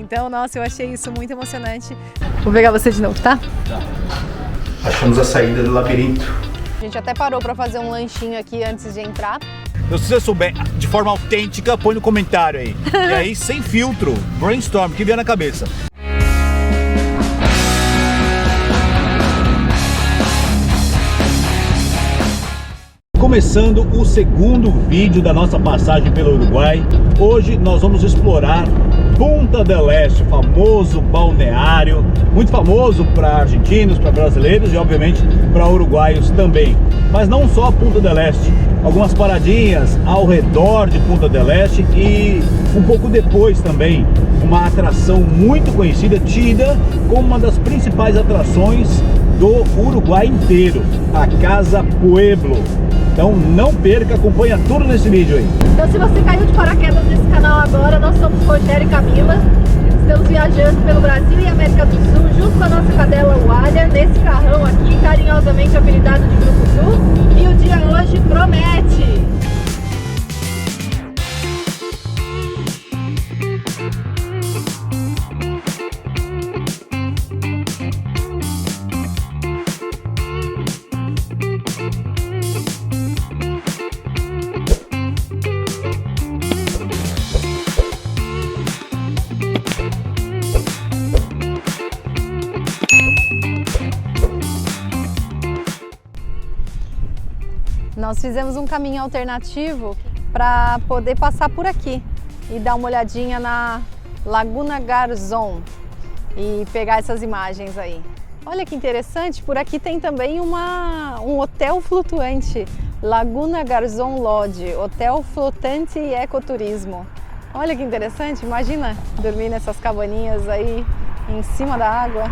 Então, nossa, eu achei isso muito emocionante. Vou pegar você de novo, tá? Tá. Achamos a saída do labirinto. A gente até parou pra fazer um lanchinho aqui antes de entrar. Se você souber de forma autêntica, põe no comentário aí. E aí, sem filtro, brainstorm, o que vier na cabeça. Começando o segundo vídeo da nossa passagem pelo Uruguai. Hoje nós vamos explorar Punta del Este, famoso balneário, muito famoso para argentinos, para brasileiros e obviamente para uruguaios também. Mas não só Punta del Este, algumas paradinhas ao redor de Punta del Este e um pouco depois também uma atração muito conhecida, tida como uma das principais atrações do Uruguai inteiro, a Casa Pueblo. Então não perca, acompanha tudo nesse vídeo aí. Então se você caiu de paraquedas nesse canal agora, nós somos Rogério e Camila. Estamos viajando pelo Brasil e América do Sul junto com a nossa cadela Wália, nesse carrão aqui, carinhosamente apelidado de Grupo Sul. E o dia hoje promete! Nós fizemos um caminho alternativo para poder passar por aqui e dar uma olhadinha na Laguna Garzón e pegar essas imagens aí. Olha que interessante, por aqui tem também um hotel flutuante, Laguna Garzón Lodge, hotel flotante e ecoturismo. Olha que interessante, imagina dormir nessas cabaninhas aí em cima da água.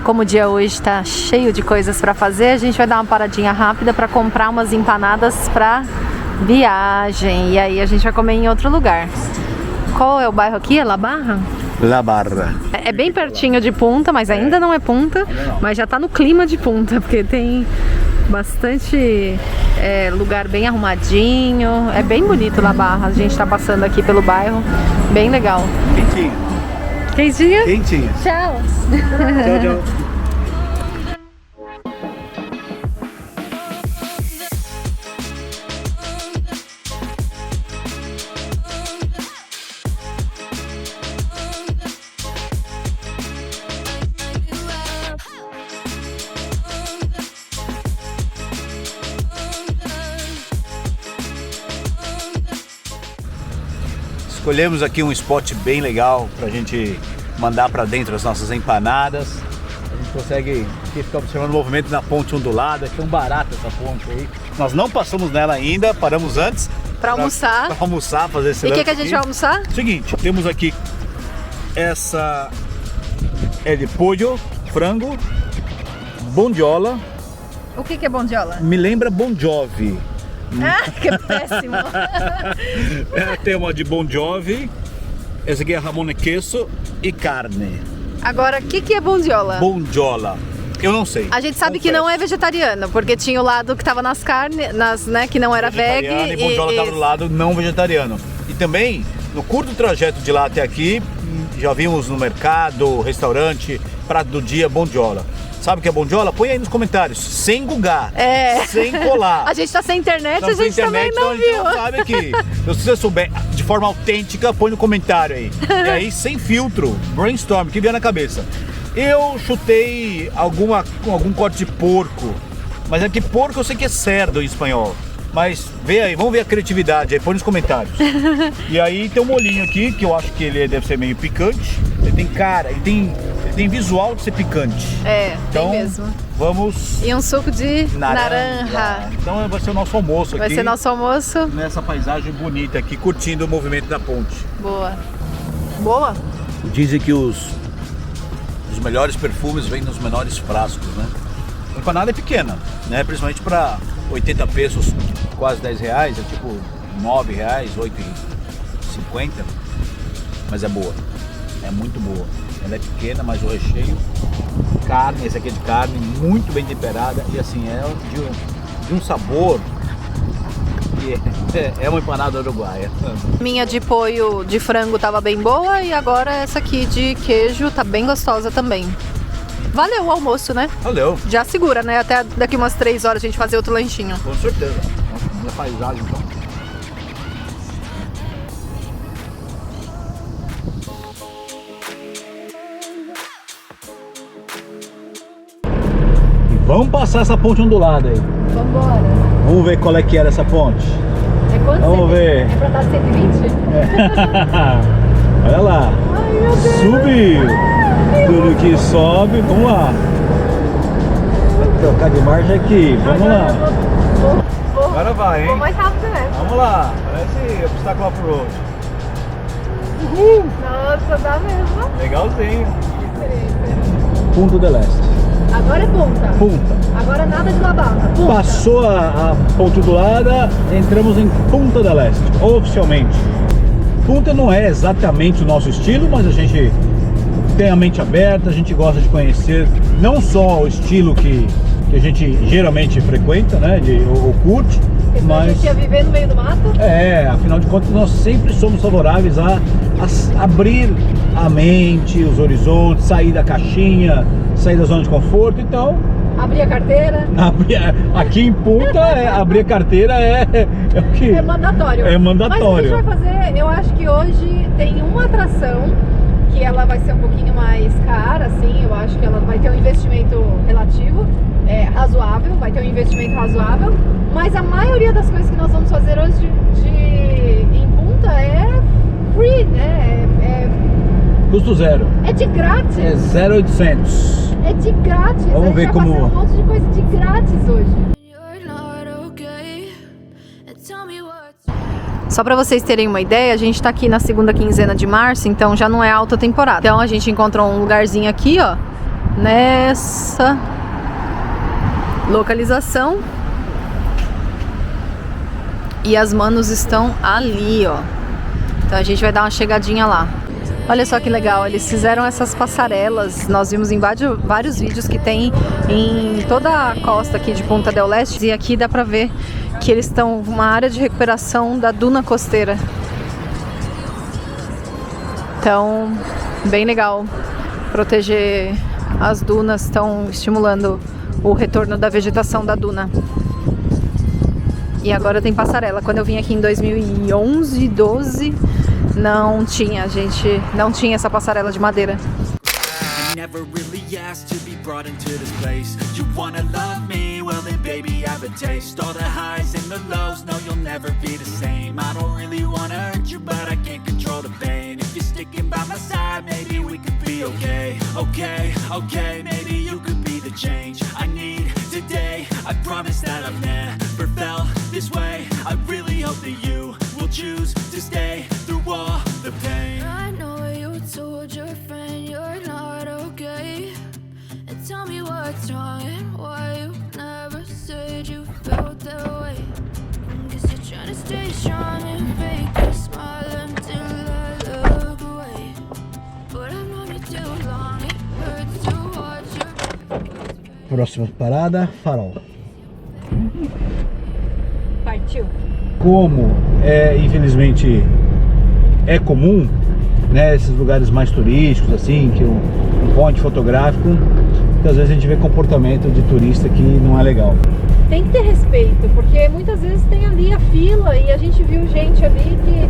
Como o dia hoje está cheio de coisas para fazer, a gente vai dar uma paradinha rápida para comprar umas empanadas para viagem. E aí a gente vai comer em outro lugar. Qual é o bairro aqui? É La Barra? La Barra. É bem pertinho de Punta, mas ainda não é Punta. Mas já está no clima de Punta, porque tem bastante lugar bem arrumadinho. É bem bonito La Barra. A gente está passando aqui pelo bairro. Bem legal. Quentinho. Quentinho? Quentinho. Tchau. Tchau, tchau. Escolhemos aqui um spot bem legal pra gente mandar pra dentro as nossas empanadas. A gente consegue aqui ficar observando o movimento na ponte ondulada, que é um barato essa ponte aí. Nós não passamos nela ainda, paramos antes. Pra almoçar. Pra almoçar, fazer esse E o lanche que a gente aqui. vai almoçar? Seguinte, temos aqui essa é de pollo, frango, bondiola. O que é bondiola? Me lembra Bon Jovi. Ah, que péssimo! Tem uma de Bon Jovi. Essa aqui é jamón e queso e carne. Agora, o que é bondiola? Bondiola. Eu não sei. A gente sabe que não é vegetariano, porque tinha o lado que tava nas carnes, né, que não era veg. E bondiola estava do lado não vegetariano. E também, no curto trajeto de lá até aqui, já vimos no mercado, restaurante, prato do dia, bondiola. Sabe o que é bondiola? Põe aí nos comentários, sem gugar, sem colar. A gente tá sem internet, Não, a gente também não então a gente viu. não sabe aqui. Se você souber de forma autêntica, põe no comentário aí. E aí, sem filtro, brainstorm, o que vier na cabeça. Eu chutei algum corte de porco, mas é que porco eu sei que é cerdo em espanhol. Mas vê aí, vamos ver a criatividade aí, põe nos comentários. E aí tem um molhinho aqui, que eu acho que ele deve ser meio picante. Ele tem tem visual de ser picante. É, Então, tem mesmo. Vamos... E um suco de naranja. Então vai ser o nosso almoço aqui. Vai ser nosso almoço. Nessa paisagem bonita aqui, curtindo o movimento da ponte. Boa. Boa? Dizem que os melhores perfumes vêm nos menores frascos, né? A empanada é pequena, né? Principalmente para 80 pesos, quase 10 reais, é tipo 9 reais, 8,50. Mas é boa, é muito boa. Ela é pequena, mas o recheio, carne, esse aqui é de carne, muito bem temperada e assim, é de um sabor que é uma empanada uruguaia. Minha de polho de frango tava bem boa e agora essa aqui de queijo tá bem gostosa também. Valeu o almoço, né? Valeu. Já segura, né? Até daqui umas 3 horas a gente fazer outro lanchinho. Com certeza. Vamos na paisagem então. Vamos passar essa ponte ondulada aí. Vambora. Vamos ver qual é que era essa ponte. É quanto? Vamos ver. É pra dar 120? Olha lá. Ai, meu Deus. Subiu. Tudo que sobe, vamos lá. Vou trocar de marcha aqui, vamos lá. Agora vai, hein? Vou mais rápido, né? Vamos lá. Parece obstáculo off-road. Nossa, dá mesmo. Legalzinho. Punta del Este. Agora é ponta. Punta. Agora nada de labarra. Punta. Passou a ponte ondulada, entramos em Punta del Este, oficialmente. Punta não é exatamente o nosso estilo, mas a gente tem a mente aberta, a gente gosta de conhecer não só o estilo que a gente geralmente frequenta, né, ou curte, mas a gente ia viver no meio do mato? Afinal de contas nós sempre somos favoráveis a abrir a mente, os horizontes, sair da caixinha, sair da zona de conforto, então... Abrir a carteira? Aqui em Punta, abrir a carteira é o que? É mandatório. É mandatório. Mas a gente vai fazer, eu acho que hoje tem uma atração que ela vai ser um pouquinho mais cara, assim, eu acho que ela vai ter um investimento relativo, razoável, vai ter um investimento razoável, mas a maioria das coisas que nós vamos fazer hoje em Punta é free, né? Custo zero. É de grátis. É 0,800. É de grátis. Vamos ver como... um monte de coisa de grátis hoje. Só para vocês terem uma ideia, a gente tá aqui na segunda quinzena de março, então já não é alta temporada. Então a gente encontrou um lugarzinho aqui, ó, nessa localização. E as manos estão ali, ó. Então a gente vai dar uma chegadinha lá. Olha só que legal, eles fizeram essas passarelas, nós vimos em vários vídeos que tem em toda a costa aqui de Punta del Este. E aqui dá pra ver que eles estão numa área de recuperação da duna costeira. Então, bem legal, proteger as dunas, estão estimulando o retorno da vegetação da duna. E agora tem passarela. Quando eu vim aqui em 2011, 12... não tinha, a gente não tinha essa passarela de madeira. Never really asked to be brought into this place. You wanna love me? Well then baby I have a taste. All the highs and the lows, no you'll never be the same. I don't really wanna hurt you but I can't control the pain. If you're sticking by my side, maybe we could be okay. Okay, maybe you could be the change I need today. I promise that I've never felt this way. I really hope that you will choose to stay through all the pain. I know you told your friend you're not okay, and tell me what's wrong and why you never said you felt that way. Guess you're trying to stay strong and fake a smile until I look away, but I've known you too long, it hurts to watch your... Próxima parada, Farol. Partiu. Como infelizmente é comum, né, esses lugares mais turísticos assim, que um ponte fotográfico, muitas vezes a gente vê comportamento de turista que não é legal. Tem que ter respeito, porque muitas vezes tem ali a fila e a gente viu gente ali que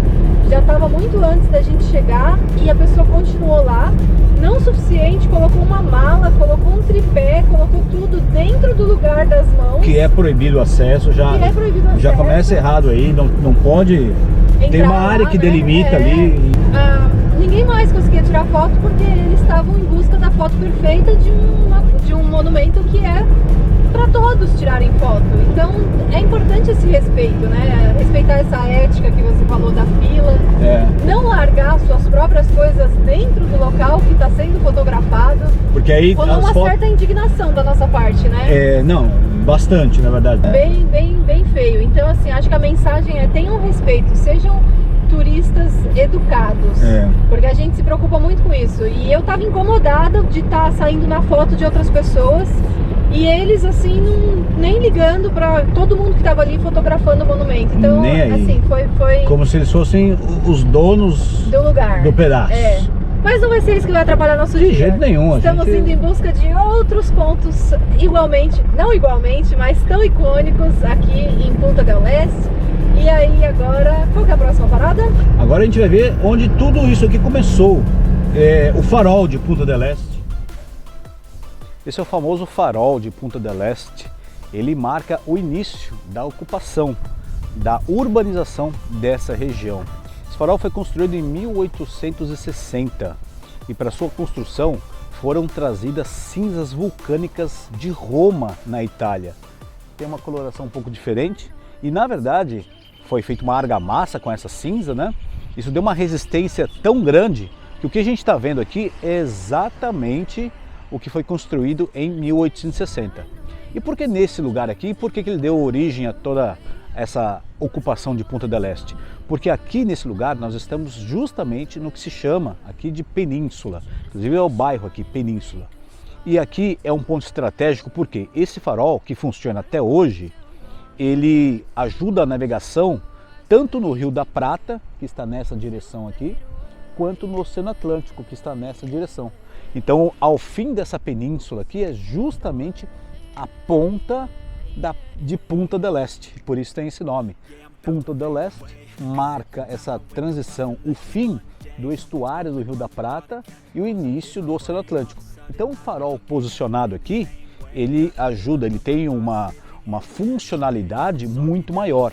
já estava muito antes da gente chegar e a pessoa continuou lá, não o suficiente, colocou uma mala, colocou um tripé, colocou tudo dentro do lugar das mãos. Que é proibido o acesso, já começa errado aí, não pode... Tem uma área que delimita ali. ninguém mais conseguia tirar foto porque eles estavam em busca da foto perfeita de um monumento que é para todos tirarem foto. Então é importante esse respeito, né? Respeitar essa ética que você falou da fila, não largar suas próprias coisas dentro do local que está sendo fotografado. Porque aí rolou uma certa indignação da nossa parte, né? Não, bastante, na verdade. Bem feio. Então, assim, acho que a mensagem é: tenham respeito, sejam turistas educados, porque a gente se preocupa muito com isso. E eu tava incomodada de estar saindo na foto de outras pessoas e eles, assim, nem ligando pra todo mundo que tava ali fotografando o monumento. Então, assim, foi como se eles fossem os donos do lugar, do pedaço. Mas não vai ser isso que vai atrapalhar nosso dia. De jeito nenhum. Estamos indo em busca de outros pontos não igualmente, mas tão icônicos aqui em Punta del Este. E aí agora, qual que é a próxima parada? Agora a gente vai ver onde tudo isso aqui começou. O farol de Punta del Este. Esse é o famoso farol de Punta del Este. Ele marca o início da ocupação, da urbanização dessa região. Esse farol foi construído em 1860 e para sua construção foram trazidas cinzas vulcânicas de Roma, na Itália. Tem uma coloração um pouco diferente e, na verdade, foi feita uma argamassa com essa cinza, né? Isso deu uma resistência tão grande que o que a gente está vendo aqui é exatamente o que foi construído em 1860. E por que nesse lugar aqui? Por que ele deu origem a toda essa ocupação de Punta del Este? Porque aqui nesse lugar nós estamos justamente no que se chama aqui de Península. Inclusive é o bairro aqui, Península. E aqui é um ponto estratégico porque esse farol, que funciona até hoje, ele ajuda a navegação tanto no Rio da Prata, que está nessa direção aqui, quanto no Oceano Atlântico, que está nessa direção. Então, ao fim dessa península aqui é justamente a ponta de Punta del Este, por isso tem esse nome. Punta del Este marca essa transição, o fim do estuário do Rio da Prata e o início do Oceano Atlântico. Então, o farol posicionado aqui, ele ajuda, ele tem uma funcionalidade muito maior.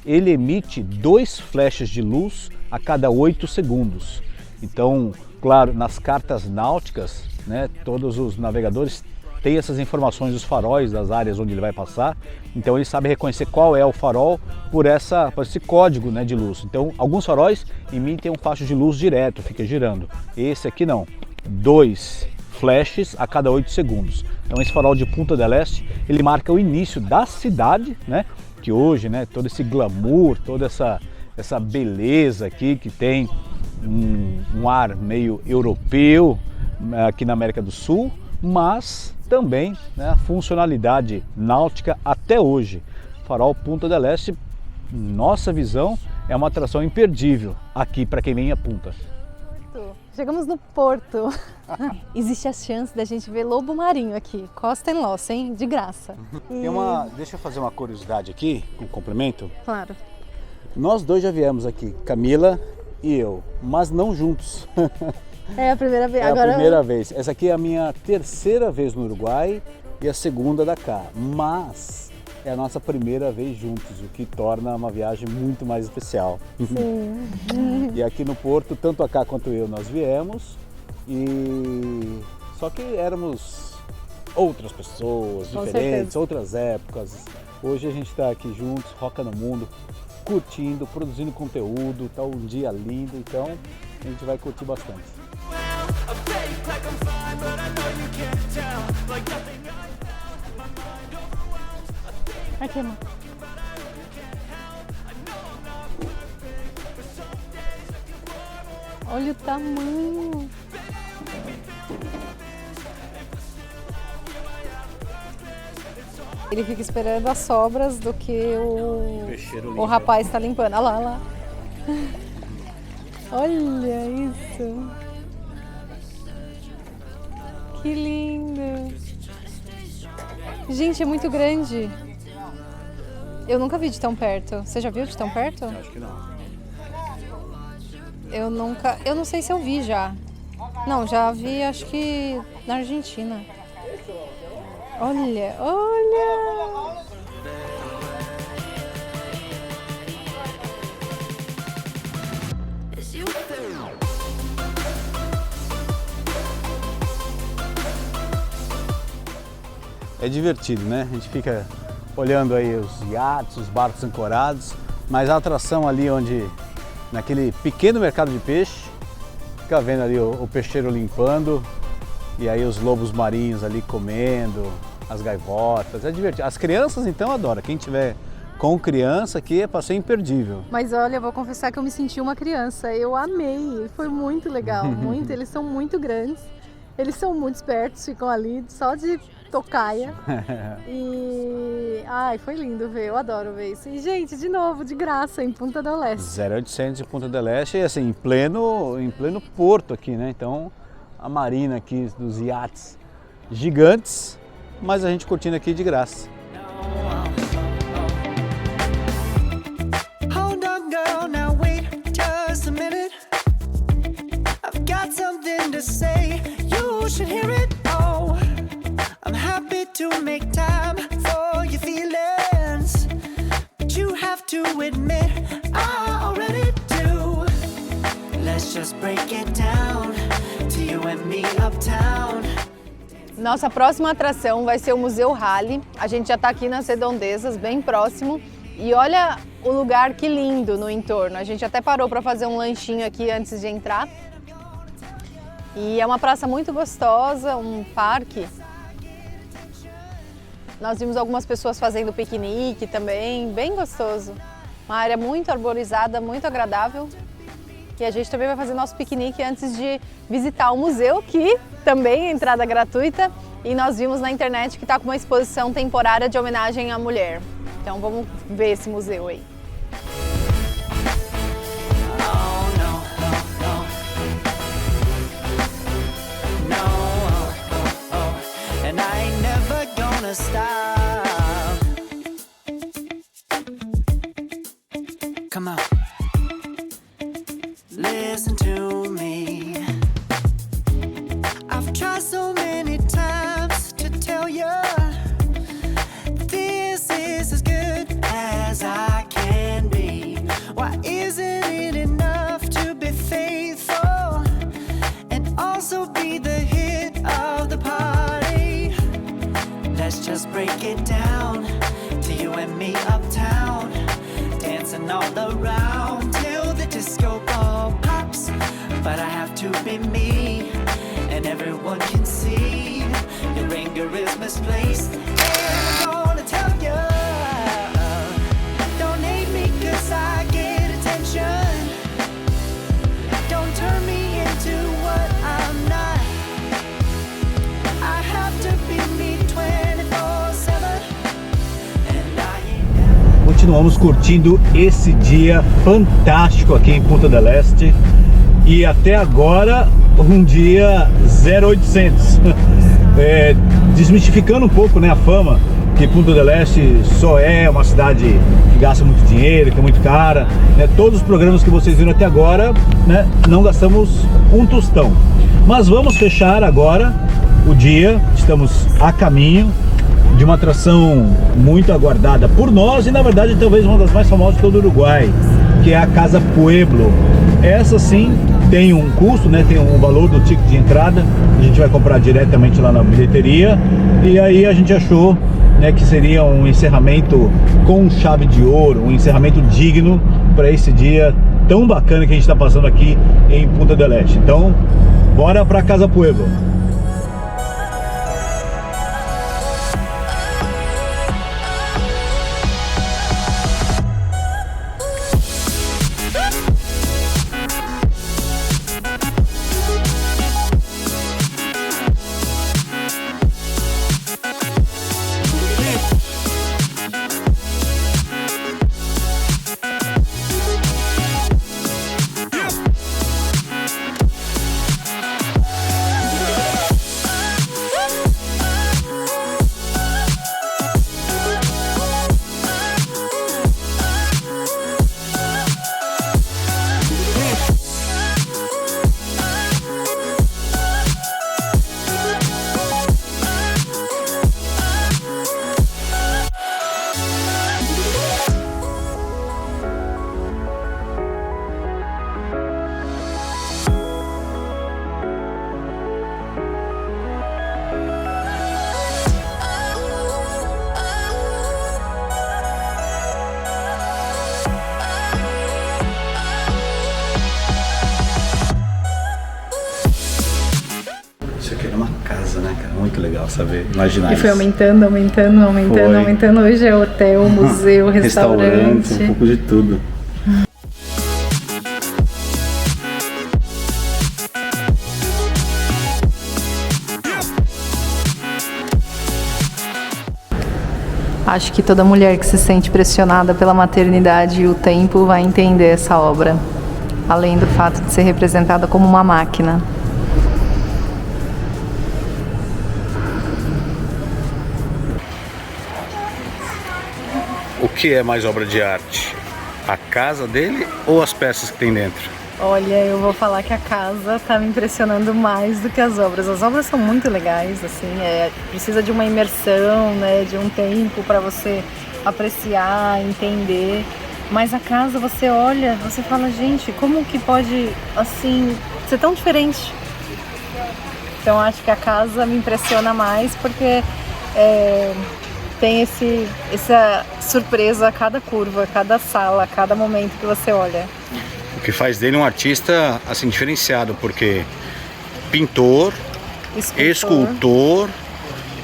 Ele emite 2 flashes de luz a cada 8 segundos. Então, claro, nas cartas náuticas, né, todos os navegadores têm essas informações dos faróis das áreas onde ele vai passar. Então ele sabe reconhecer qual é o farol por esse código, né, de luz. Então alguns faróis emitem um facho de luz direto, fica girando. Esse aqui não, 2 flashes a cada 8 segundos. Então esse farol de Punta del Este, ele marca o início da cidade, né, que hoje, né, todo esse glamour, toda essa beleza aqui que tem um ar meio europeu aqui na América do Sul, mas também, né, a funcionalidade náutica até hoje. Farol Punta del Este, nossa visão, é uma atração imperdível aqui para quem vem a Punta. Chegamos no porto. Existe a chance da gente ver lobo marinho aqui, Costa and Loss, hein? De graça. Deixa eu fazer uma curiosidade aqui, um complemento. Claro. Nós dois já viemos aqui, Camila e eu, mas não juntos. É a primeira vez. É a primeira vez. Essa aqui é a minha 3ª vez no Uruguai e a 2ª da cá. Mas é a nossa primeira vez juntos, o que torna uma viagem muito mais especial. Sim. E aqui no Porto, tanto a cá quanto eu, nós viemos. E só que éramos outras pessoas, diferentes, outras épocas. Hoje a gente está aqui juntos, Roca no Mundo, curtindo, produzindo conteúdo, tá um dia lindo, então a gente vai curtir bastante. Aqui, amor. Olha o tamanho. Ele fica esperando as sobras do que o rapaz está limpando. Olha lá, olha lá. Olha isso. Que lindo. Gente, é muito grande. Eu nunca vi de tão perto. Você já viu de tão perto? Acho que não. Eu não sei se eu vi já. Não, já vi, acho que na Argentina. Olha, olha! é divertido, né? A gente fica olhando aí os iates, os barcos ancorados, mas a atração ali onde, naquele pequeno mercado de peixe, fica vendo ali o peixeiro limpando e aí os lobos marinhos ali comendo, as gaivotas, é divertido. As crianças então adoram, quem tiver com criança aqui é para ser imperdível. Mas olha, eu vou confessar que eu me senti uma criança, eu amei, foi muito legal, muito, eles são muito grandes, eles são muito espertos, ficam ali só de tocaia e foi lindo ver, eu adoro ver isso. E gente, de novo, de graça, em Punta del Este. 0800 em Punta del Este e assim, em pleno porto aqui, né? Então a marina aqui dos iates gigantes, mas a gente curtindo aqui de graça. Hold on, girl, now wait just a minute. I've got something to say, you should hear it. Oh, I'm happy to make time for your feelings, but you have to admit I already do. Let's just break it down to you and me uptown. Nossa próxima atração vai ser o Museu Halley. A gente já está aqui nas redondezas, bem próximo. E olha o lugar, que lindo no entorno. A gente até parou para fazer um lanchinho aqui antes de entrar. E é uma praça muito gostosa, um parque. Nós vimos algumas pessoas fazendo piquenique também, bem gostoso. Uma área muito arborizada, muito agradável. E a gente também vai fazer nosso piquenique antes de visitar o museu, que também é entrada gratuita. E nós vimos na internet que está com uma exposição temporária de homenagem à mulher. Então vamos ver esse museu aí. Come on, listen to me. I've tried so many times to tell you this is as good as I can be. Why isn't it enough to be faithful and also be the hit of the party? Let's just break it down to you and me uptown, dancing all around till the disco ball pops. But I have to be me, and everyone can see your anger is misplaced. And I'm gonna tell you, don't hate me 'cause I get attention. Don't turn me into what I'm not. I have to be me 24/7. And I ain't never... Continuamos curtindo esse dia fantástico aqui em Punta del Este. E até agora um dia 0800, desmistificando um pouco, né, a fama que Punta del Este só é uma cidade que gasta muito dinheiro, que é muito cara, né? Todos os programas que vocês viram até agora, né, não gastamos um tostão. Mas vamos fechar agora o dia, estamos a caminho de uma atração muito aguardada por nós e na verdade talvez uma das mais famosas de todo o Uruguai, que é a Casa Pueblo. Essa sim tem um custo, né? Tem um valor do ticket de entrada, a gente vai comprar diretamente lá na bilheteria. E aí a gente achou, né, que seria um encerramento com chave de ouro, um encerramento digno para esse dia tão bacana que a gente está passando aqui em Punta del Este. Então, bora para Casa Pueblo. muito legal saber, imaginar E foi isso. aumentando. Foi. Hoje é hotel, museu, restaurante. Um pouco de tudo. Acho que toda mulher que se sente pressionada pela maternidade e o tempo vai entender essa obra, além do fato de ser representada como uma máquina. O que é mais obra de arte? A casa dele ou as peças que tem dentro? Olha, eu vou falar que a casa tá me impressionando mais do que as obras. As obras são muito legais, assim, precisa de uma imersão, né, de um tempo para você apreciar, entender. Mas a casa, você olha, você fala, gente, como que pode, assim, ser tão diferente? Então acho que a casa me impressiona mais porque tem essa surpresa a cada curva, a cada sala, a cada momento que você olha. O que faz dele um artista assim diferenciado, porque pintor, escultor,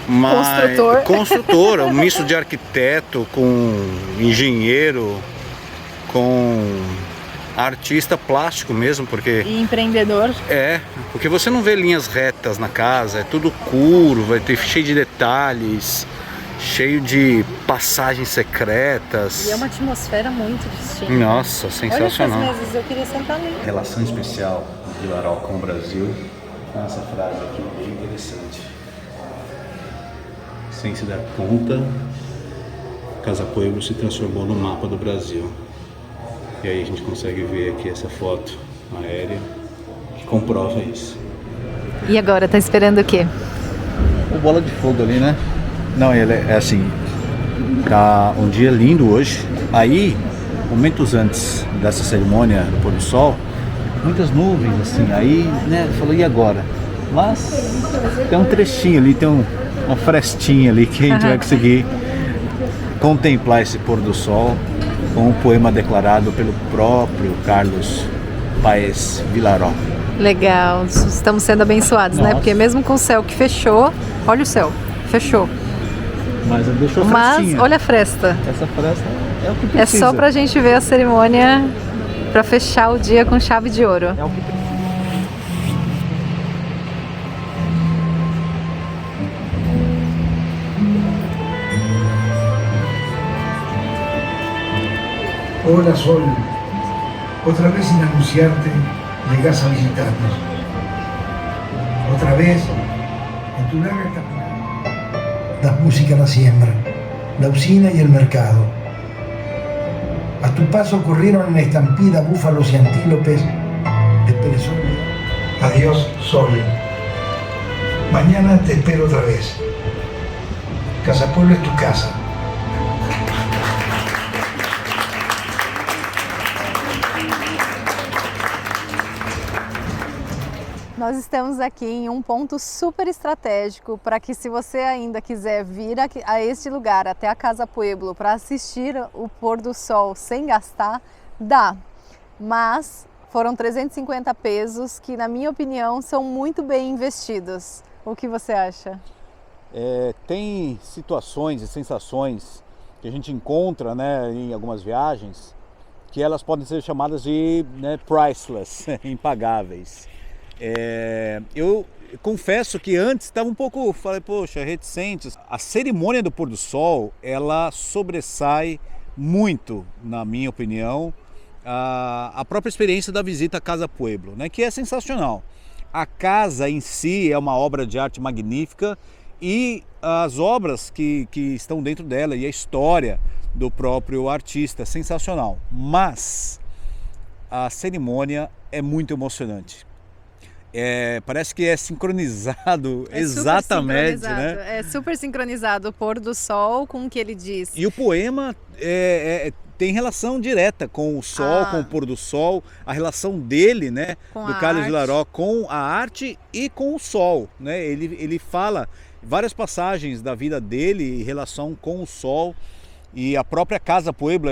mas construtor, um misto de arquiteto com engenheiro, com artista plástico mesmo, porque E empreendedor. porque você não vê linhas retas na casa, é tudo curva, cheio de detalhes, cheio de passagens secretas. E é uma atmosfera muito distinta. Nossa, sensacional. Olha essas mesas, eu queria sentar ali. Relação especial de Vilaró com o Brasil. Essa frase aqui bem interessante. Sem se dar conta, Casa Pueblo se transformou no mapa do Brasil. E aí a gente consegue ver aqui essa foto aérea que comprova isso. E agora, tá esperando o quê? O bola de fogo ali, né? Não, ele é assim, tá um dia lindo hoje. Aí, momentos antes dessa cerimônia do pôr do sol, muitas nuvens assim, aí, né, falou, e agora? Mas tem um trechinho ali, tem uma frestinha ali que a gente vai conseguir contemplar esse pôr do sol com um poema declarado pelo próprio Carlos Paes Vilaró. Legal, estamos sendo abençoados, né? Nossa. Porque mesmo com o céu que fechou, olha o céu, fechou. Mas deixou Mas frestinha. olha a fresta. Essa fresta é o que É precisa. só pra gente ver a cerimônia pra fechar o dia com chave de ouro. É o que precisa. Hola Sol, otra vez sin anunciarte llegas a visitarnos. Otra vez en tu larga caminata. Das música a la siembra, la usina y el mercado. A tu paso corrieron en estampida búfalos y antílopes de Pelezón. Adiós Sol. Mañana te espero otra vez. Casa Pueblo es tu casa. Nós estamos aqui em um ponto super estratégico para que, se você ainda quiser vir aqui, a este lugar, até a Casa Pueblo, para assistir o pôr do sol sem gastar, dá. Mas foram 350 pesos que, na minha opinião, são muito bem investidos. O que você acha? Tem situações e sensações que a gente encontra, né, em algumas viagens, que elas podem ser chamadas de, né, priceless, impagáveis. Eu confesso que antes estava um pouco, falei, poxa, reticentes. A cerimônia do pôr do sol, ela sobressai muito, na minha opinião, a própria experiência da visita à Casa Pueblo, né, que é sensacional. A casa em si é uma obra de arte magnífica e as obras que estão dentro dela e a história do próprio artista é sensacional. Mas a cerimônia é muito emocionante. Parece que é sincronizado exatamente, né? É super sincronizado o pôr do sol com o que ele diz. E o poema tem relação direta com o sol, com o pôr do sol, a relação dele, né, Com do a Carlos arte. Vilaró com a arte e com o sol, né? Ele fala várias passagens da vida dele em relação com o sol, e a própria Casa Pueblo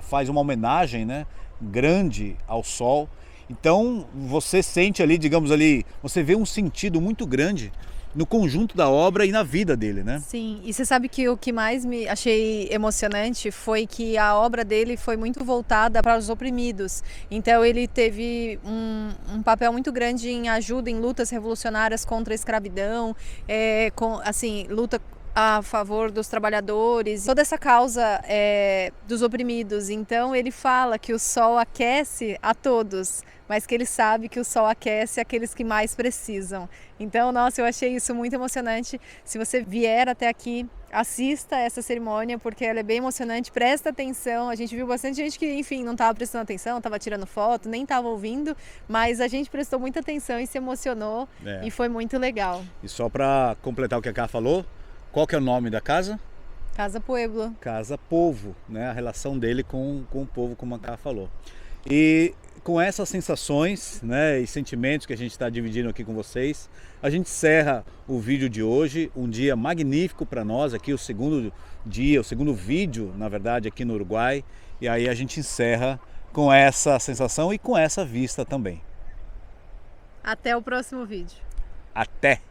faz uma homenagem, né, grande ao sol. Então você sente ali, digamos ali, você vê um sentido muito grande no conjunto da obra e na vida dele, né? Sim, e você sabe que o que mais me achei emocionante foi que a obra dele foi muito voltada para os oprimidos. Então ele teve um papel muito grande em ajuda em lutas revolucionárias contra a escravidão, luta a favor dos trabalhadores, toda essa causa dos oprimidos. Então ele fala que o sol aquece a todos, mas que ele sabe que o sol aquece aqueles que mais precisam. Então, nossa, eu achei isso muito emocionante. Se você vier até aqui, assista essa cerimônia, porque ela é bem emocionante, presta atenção. A gente viu bastante gente que, enfim, não estava prestando atenção, estava tirando foto, nem estava ouvindo, mas a gente prestou muita atenção e se emocionou e foi muito legal. E só para completar o que a Cá falou, qual que é o nome da casa? Casa Pueblo. Casa Povo, né? A relação dele com o povo, como a Cá falou. E com essas sensações, né, e sentimentos que a gente está dividindo aqui com vocês, a gente encerra o vídeo de hoje, um dia magnífico para nós aqui, o segundo vídeo, na verdade, aqui no Uruguai, e aí a gente encerra com essa sensação e com essa vista também. Até o próximo vídeo. Até!